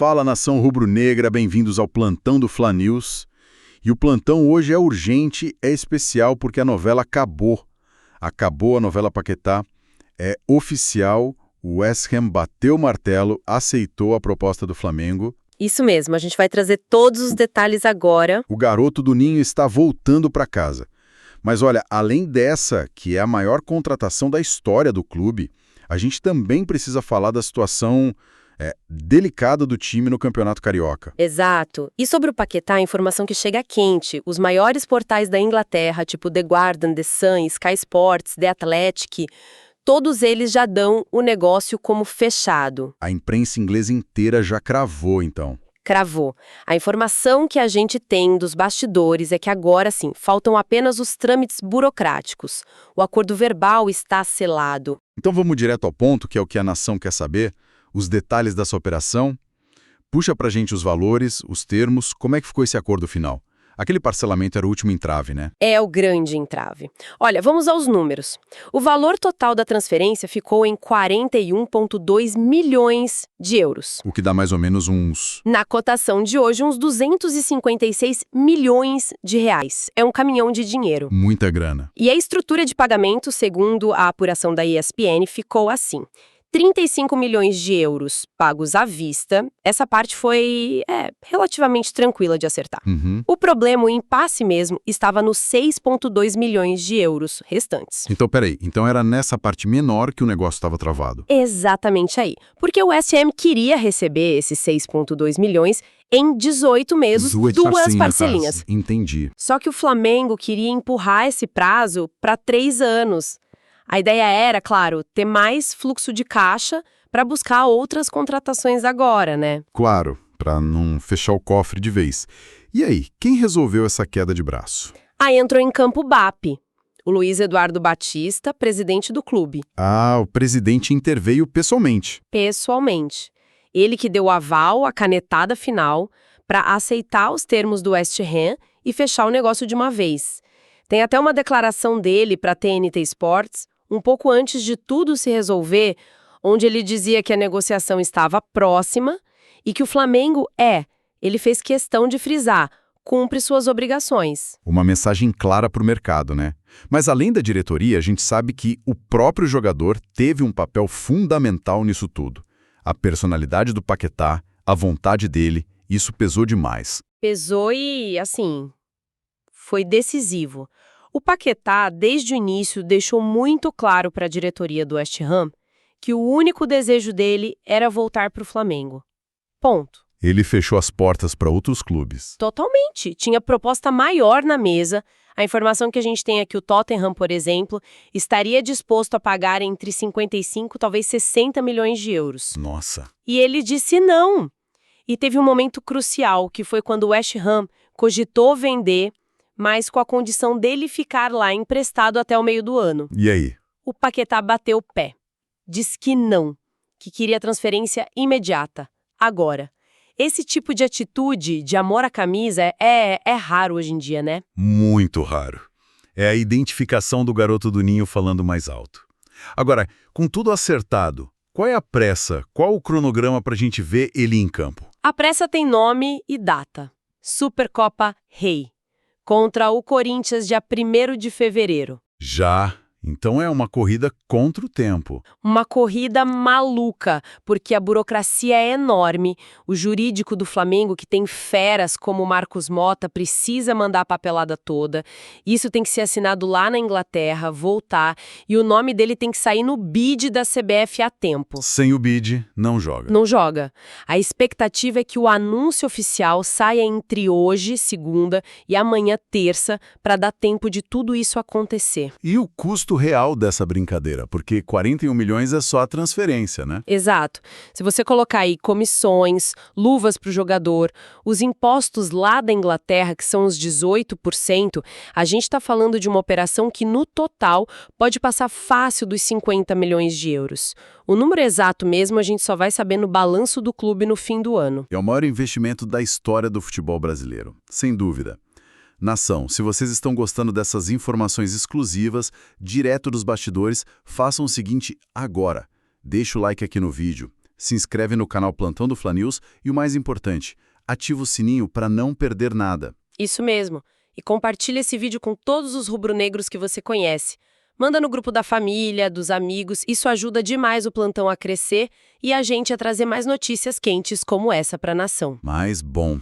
Fala, nação rubro-negra, bem-vindos ao Plantão do Fla News. E o plantão hoje é urgente, é especial porque a novela acabou. Acabou a novela Paquetá, é oficial, o West Ham bateu o martelo, aceitou a proposta do Flamengo. Isso mesmo, a gente vai trazer todos os detalhes agora. O garoto do Ninho está voltando para casa. Mas olha, além dessa, que é a maior contratação da história do clube, a gente também precisa falar da situação delicada do time no Campeonato Carioca. Exato. E sobre o Paquetá, a informação que chega quente. Os maiores portais da Inglaterra, tipo The Guardian, The Sun, Sky Sports, The Athletic, todos eles já dão o negócio como fechado. A imprensa inglesa inteira já cravou, então. Cravou. A informação que a gente tem dos bastidores é que agora sim, faltam apenas os trâmites burocráticos. O acordo verbal está selado. Então vamos direto ao ponto, que é o que a nação quer saber, os detalhes dessa operação. Puxa pra gente os valores, os termos, como é que ficou esse acordo final? Aquele parcelamento era o último entrave, né? É o grande entrave. Olha, vamos aos números. O valor total da transferência ficou em 41,2 milhões de euros. O que dá mais ou menos uns... Na cotação de hoje, uns 256 milhões de reais. É um caminhão de dinheiro. Muita grana. E a estrutura de pagamento, segundo a apuração da ESPN, ficou assim: 35 milhões de euros pagos à vista. Essa parte foi relativamente tranquila de acertar. O problema, o impasse mesmo, estava nos 6,2 milhões de euros restantes. Então, peraí, então era nessa parte menor que o negócio estava travado. Exatamente aí. Porque o West Ham queria receber esses 6,2 milhões em 18 meses, duas parcelinhas. Entendi. Só que o Flamengo queria empurrar esse prazo para 3 anos. A ideia era, claro, ter mais fluxo de caixa para buscar outras contratações agora, né? Claro, para não fechar o cofre de vez. E aí, quem resolveu essa queda de braço? Aí entrou em campo o BAP, o Luiz Eduardo Batista, presidente do clube. Ah, o presidente interveio pessoalmente. Pessoalmente. Ele que deu o aval, a canetada final, para aceitar os termos do West Ham e fechar o negócio de uma vez. Tem até uma declaração dele para a TNT Sports, um pouco antes de tudo se resolver, onde ele dizia que a negociação estava próxima e que o Flamengo ele fez questão de frisar, cumpre suas obrigações. Uma mensagem clara para o mercado, né? Mas além da diretoria, a gente sabe que o próprio jogador teve um papel fundamental nisso tudo. A personalidade do Paquetá, a vontade dele, isso pesou demais. Pesou e, assim, foi decisivo. O Paquetá, desde o início, deixou muito claro para a diretoria do West Ham que o único desejo dele era voltar para o Flamengo. Ponto. Ele fechou as portas para outros clubes. Totalmente. Tinha proposta maior na mesa. A informação que a gente tem aqui, o Tottenham, por exemplo, estaria disposto a pagar entre 55 talvez 60 milhões de euros. Nossa. E ele disse não. E teve um momento crucial, que foi quando o West Ham cogitou vender, mas com a condição dele ficar lá emprestado até o meio do ano. E aí? O Paquetá bateu o pé. Diz que não, que queria transferência imediata, agora. Esse tipo de atitude, de amor à camisa, é raro hoje em dia, né? Muito raro. É a identificação do garoto do Ninho falando mais alto. Agora, com tudo acertado, qual é a pressa? Qual o cronograma para a gente ver ele em campo? A pressa tem nome e data. Supercopa Rei. Contra o Corinthians, dia 1º de fevereiro. Já. Então é uma corrida contra o tempo. Uma corrida maluca, porque a burocracia é enorme. O jurídico do Flamengo, que tem feras como o Marcos Mota, precisa mandar a papelada toda. Isso tem que ser assinado lá na Inglaterra, voltar, e o nome dele tem que sair no bid da CBF a tempo. Sem o bid, não joga. Não joga. A expectativa é que o anúncio oficial saia entre hoje, segunda, e amanhã, terça, para dar tempo de tudo isso acontecer. E o custo real dessa brincadeira, porque 41 milhões é só a transferência, né? Exato. Se você colocar aí comissões, luvas para o jogador, os impostos lá da Inglaterra, que são os 18%, a gente está falando de uma operação que, no total, pode passar fácil dos 50 milhões de euros. O número exato mesmo a gente só vai saber no balanço do clube no fim do ano. É o maior investimento da história do futebol brasileiro, sem dúvida. Nação, se vocês estão gostando dessas informações exclusivas, direto dos bastidores, façam o seguinte agora. Deixa o like aqui no vídeo, se inscreve no canal Plantão do Fla News e o mais importante, ativa o sininho para não perder nada. Isso mesmo. E compartilha esse vídeo com todos os rubro-negros que você conhece. Manda no grupo da família, dos amigos, isso ajuda demais o Plantão a crescer e a gente a trazer mais notícias quentes como essa para a nação. Mas, bom,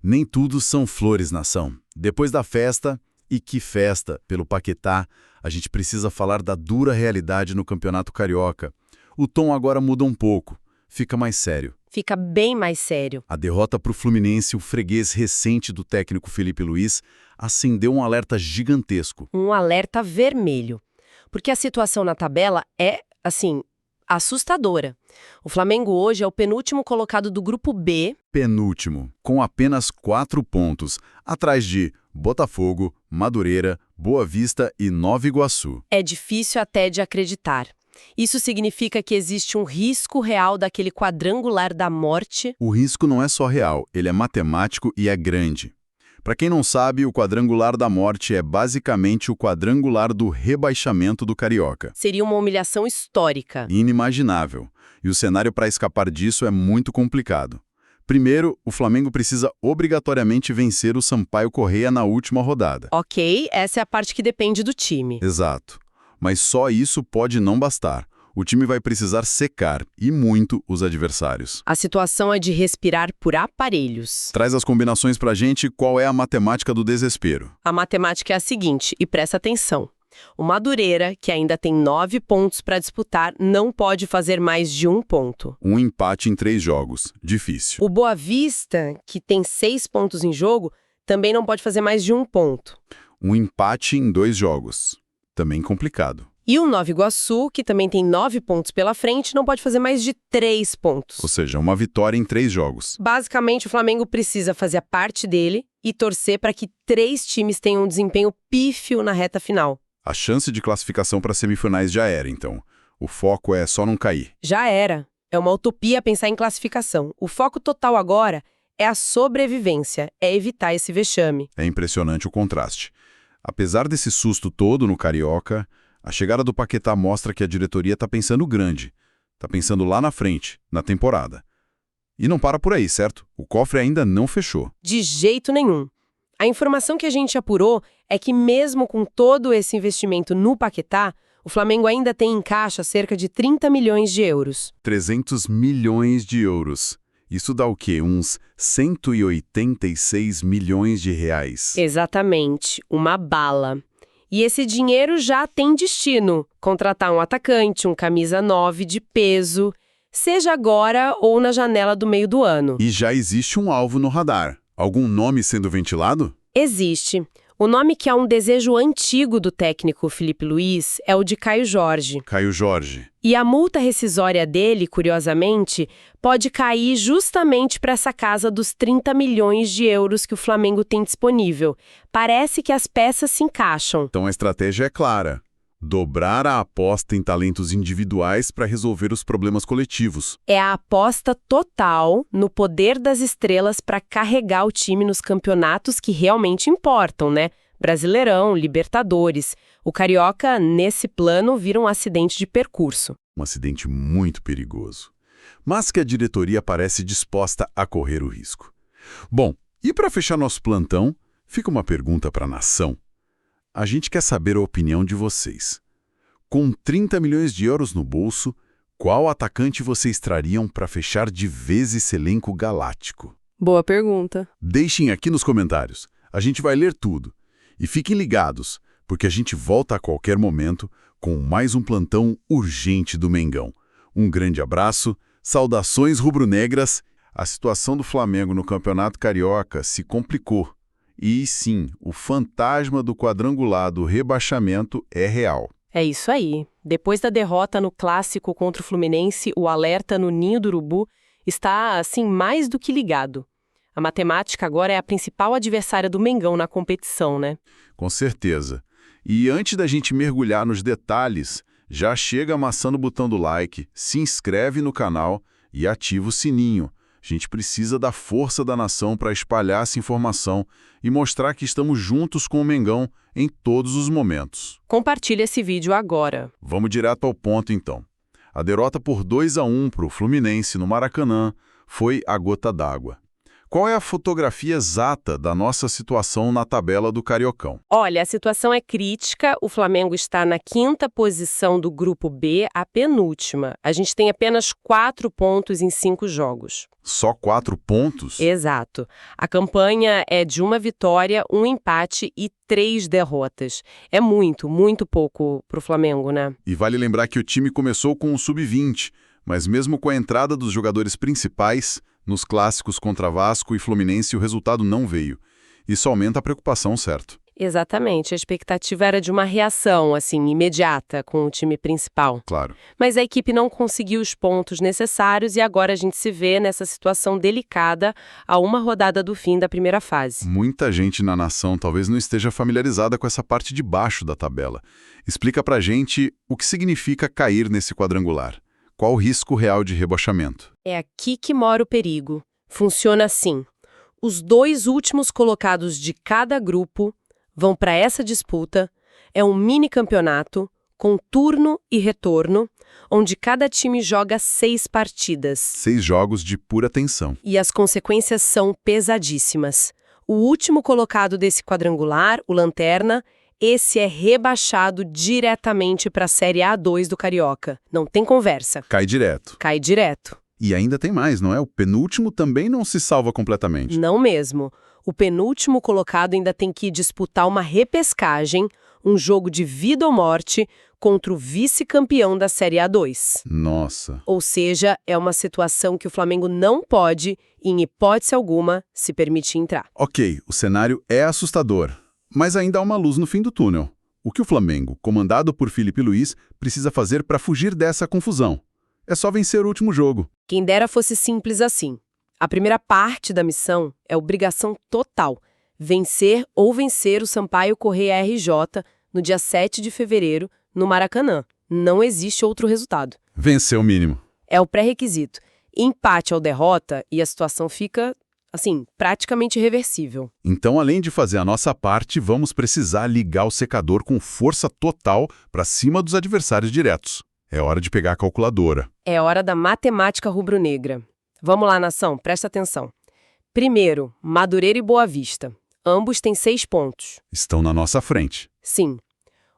nem tudo são flores, nação. Depois da festa, e que festa, pelo Paquetá, a gente precisa falar da dura realidade no Campeonato Carioca. O tom agora muda um pouco, fica mais sério. Fica bem mais sério. A derrota para o Fluminense, o freguês recente do técnico Felipe Luiz, acendeu um alerta gigantesco. Um alerta vermelho. Porque a situação na tabela é, assim, assustadora. O Flamengo hoje é o penúltimo colocado do Grupo B. Penúltimo, com apenas 4 pontos, atrás de Botafogo, Madureira, Boa Vista e Nova Iguaçu. É difícil até de acreditar. Isso significa que existe um risco real daquele quadrangular da morte? O risco não é só real, ele é matemático e é grande. Para quem não sabe, o quadrangular da morte é basicamente o quadrangular do rebaixamento do Carioca. Seria uma humilhação histórica. Inimaginável. E o cenário para escapar disso é muito complicado. Primeiro, o Flamengo precisa obrigatoriamente vencer o Sampaio Corrêa na última rodada. Ok, essa é a parte que depende do time. Exato. Mas só isso pode não bastar. O time vai precisar secar, e muito, os adversários. A situação é de respirar por aparelhos. Traz as combinações pra gente, qual é a matemática do desespero. A matemática é a seguinte, e presta atenção. O Madureira, que ainda tem 9 pontos para disputar, não pode fazer mais de 1 ponto. Um empate em 3 jogos. Difícil. O Boa Vista, que tem 6 pontos em jogo, também não pode fazer mais de 1 ponto. Um empate em 2 jogos. Também complicado. E o Nova Iguaçu, que também tem 9 pontos pela frente, não pode fazer mais de 3 pontos. Ou seja, uma vitória em 3 jogos. Basicamente, o Flamengo precisa fazer a parte dele e torcer para que 3 times tenham um desempenho pífio na reta final. A chance de classificação para semifinais já era, então. O foco é só não cair. Já era. É uma utopia pensar em classificação. O foco total agora é a sobrevivência, é evitar esse vexame. É impressionante o contraste. Apesar desse susto todo no Carioca, a chegada do Paquetá mostra que a diretoria está pensando grande. Está pensando lá na frente, na temporada. E não para por aí, certo? O cofre ainda não fechou. De jeito nenhum. A informação que a gente apurou é que mesmo com todo esse investimento no Paquetá, o Flamengo ainda tem em caixa cerca de 30 milhões de euros. 300 milhões de euros. Isso dá o quê? Uns 186 milhões de reais. Exatamente, uma bala. E esse dinheiro já tem destino. Contratar um atacante, um camisa 9 de peso, seja agora ou na janela do meio do ano. E já existe um alvo no radar. Algum nome sendo ventilado? Existe. O nome que é um desejo antigo do técnico Felipe Luiz é o de Caio Jorge. Caio Jorge. E a multa rescisória dele, curiosamente, pode cair justamente para essa casa dos 30 milhões de euros que o Flamengo tem disponível. Parece que as peças se encaixam. Então a estratégia é clara. Dobrar a aposta em talentos individuais para resolver os problemas coletivos. É a aposta total no poder das estrelas para carregar o time nos campeonatos que realmente importam, né? Brasileirão, Libertadores. O Carioca, nesse plano, vira um acidente de percurso. Um acidente muito perigoso. Mas que a diretoria parece disposta a correr o risco. Bom, e para fechar nosso plantão, fica uma pergunta para a nação. A gente quer saber a opinião de vocês. Com 30 milhões de euros no bolso, qual atacante vocês trariam para fechar de vez esse elenco galáctico? Boa pergunta. Deixem aqui nos comentários. A gente vai ler tudo. E fiquem ligados, porque a gente volta a qualquer momento com mais um plantão urgente do Mengão. Um grande abraço, saudações rubro-negras. A situação do Flamengo no Campeonato Carioca se complicou. E sim, o fantasma do quadrangular do rebaixamento é real. É isso aí. Depois da derrota no clássico contra o Fluminense, o alerta no Ninho do Urubu está, assim, mais do que ligado. A matemática agora é a principal adversária do Mengão na competição, né? Com certeza. E antes da gente mergulhar nos detalhes, já chega amassando o botão do like, se inscreve no canal e ativa o sininho. A gente precisa da força da nação para espalhar essa informação e mostrar que estamos juntos com o Mengão em todos os momentos. Compartilhe esse vídeo agora. Vamos direto ao ponto, então. A derrota por 2-1 para o Fluminense no Maracanã foi a gota d'água. Qual é a fotografia exata da nossa situação na tabela do Cariocão? Olha, a situação é crítica. O Flamengo está na 5ª posição do Grupo B, a penúltima. A gente tem apenas 4 pontos em 5 jogos. Só 4 pontos? Exato. A campanha é de 1 vitória, 1 empate e 3 derrotas. É muito, muito pouco para o Flamengo, né? E vale lembrar que o time começou com o sub-20, mas mesmo com a entrada dos jogadores principais, nos clássicos contra Vasco e Fluminense o resultado não veio. Isso aumenta a preocupação, certo? Exatamente. A expectativa era de uma reação, assim, imediata com o time principal. Claro. Mas a equipe não conseguiu os pontos necessários e agora a gente se vê nessa situação delicada a uma rodada do fim da primeira fase. Muita gente na nação talvez não esteja familiarizada com essa parte de baixo da tabela. Explica pra gente o que significa cair nesse quadrangular. Qual o risco real de rebaixamento? É aqui que mora o perigo. Funciona assim. Os 2 últimos colocados de cada grupo vão para essa disputa. É um mini campeonato com turno e retorno, onde cada time joga 6 partidas. 6 jogos de pura tensão. E as consequências são pesadíssimas. O último colocado desse quadrangular, o Lanterna, esse é rebaixado diretamente para a Série A2 do Carioca. Não tem conversa. Cai direto. Cai direto. E ainda tem mais, não é? O penúltimo também não se salva completamente. Não mesmo. O penúltimo colocado ainda tem que disputar uma repescagem, um jogo de vida ou morte, contra o vice-campeão da Série A2. Nossa. Ou seja, é uma situação que o Flamengo não pode, em hipótese alguma, se permitir entrar. Ok, o cenário é assustador, mas ainda há uma luz no fim do túnel. O que o Flamengo, comandado por Felipe Luiz, precisa fazer para fugir dessa confusão? É só vencer o último jogo. Quem dera fosse simples assim. A primeira parte da missão é obrigação total. Vencer o Sampaio Corrêa RJ no dia 7 de fevereiro, no Maracanã. Não existe outro resultado. Vencer o mínimo. É o pré-requisito. Empate ou derrota e a situação fica, assim, praticamente irreversível. Então, além de fazer a nossa parte, vamos precisar ligar o secador com força total para cima dos adversários diretos. É hora de pegar a calculadora. É hora da matemática rubro-negra. Vamos lá, nação, presta atenção. Primeiro, Madureira e Boa Vista. Ambos têm 6 pontos. Estão na nossa frente. Sim.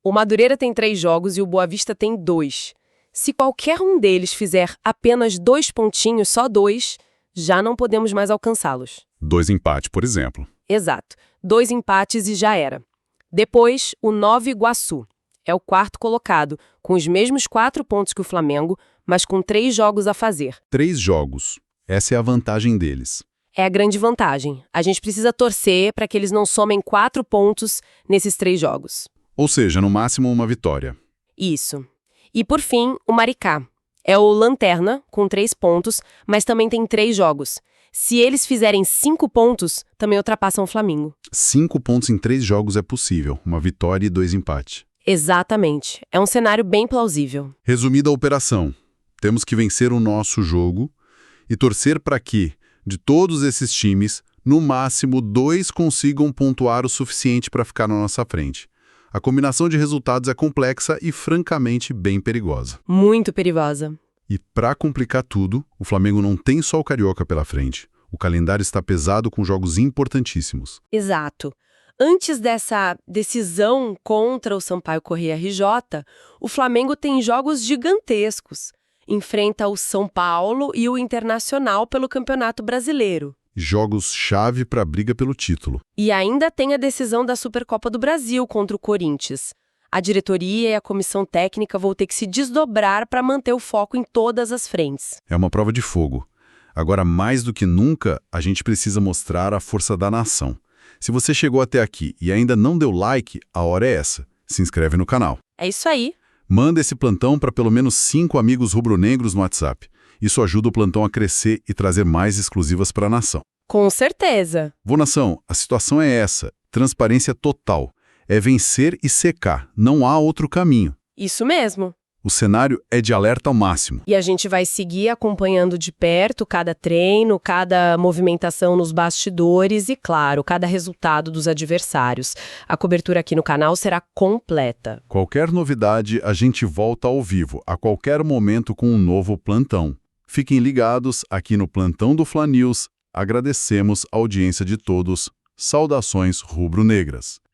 O Madureira tem 3 jogos e o Boa Vista tem 2. Se qualquer um deles fizer apenas 2 pontinhos, só 2, já não podemos mais alcançá-los. 2 empates, por exemplo. Exato. 2 empates e já era. Depois, o Nova Iguaçu. É o 4º colocado, com os mesmos 4 pontos que o Flamengo, mas com 3 jogos a fazer. 3 jogos. Essa é a vantagem deles. É a grande vantagem. A gente precisa torcer para que eles não somem 4 pontos nesses 3 jogos. Ou seja, no máximo uma vitória. Isso. E por fim, o Maricá. É o Lanterna, com 3 pontos, mas também tem 3 jogos. Se eles fizerem 5 pontos, também ultrapassam o Flamengo. 5 pontos em 3 jogos é possível. Uma vitória e 2 empates. Exatamente. É um cenário bem plausível. Resumida a operação, temos que vencer o nosso jogo e torcer para que, de todos esses times, no máximo 2 consigam pontuar o suficiente para ficar na nossa frente. A combinação de resultados é complexa e, francamente, bem perigosa. Muito perigosa. E, para complicar tudo, o Flamengo não tem só o Carioca pela frente. O calendário está pesado com jogos importantíssimos. Exato. Antes dessa decisão contra o Sampaio Corrêa RJ, o Flamengo tem jogos gigantescos. Enfrenta o São Paulo e o Internacional pelo Campeonato Brasileiro. Jogos-chave para a briga pelo título. E ainda tem a decisão da Supercopa do Brasil contra o Corinthians. A diretoria e a comissão técnica vão ter que se desdobrar para manter o foco em todas as frentes. É uma prova de fogo. Agora, mais do que nunca, a gente precisa mostrar a força da nação. Se você chegou até aqui e ainda não deu like, a hora é essa. Se inscreve no canal. É isso aí. Manda esse plantão para pelo menos 5 amigos rubro-negros no WhatsApp. Isso ajuda o plantão a crescer e trazer mais exclusivas para a nação. Com certeza. Vô nação, a situação é essa. Transparência total. É vencer e secar. Não há outro caminho. Isso mesmo. O cenário é de alerta ao máximo. E a gente vai seguir acompanhando de perto cada treino, cada movimentação nos bastidores e, claro, cada resultado dos adversários. A cobertura aqui no canal será completa. Qualquer novidade, a gente volta ao vivo, a qualquer momento com um novo plantão. Fiquem ligados aqui no Plantão do Fla News. Agradecemos a audiência de todos. Saudações rubro-negras.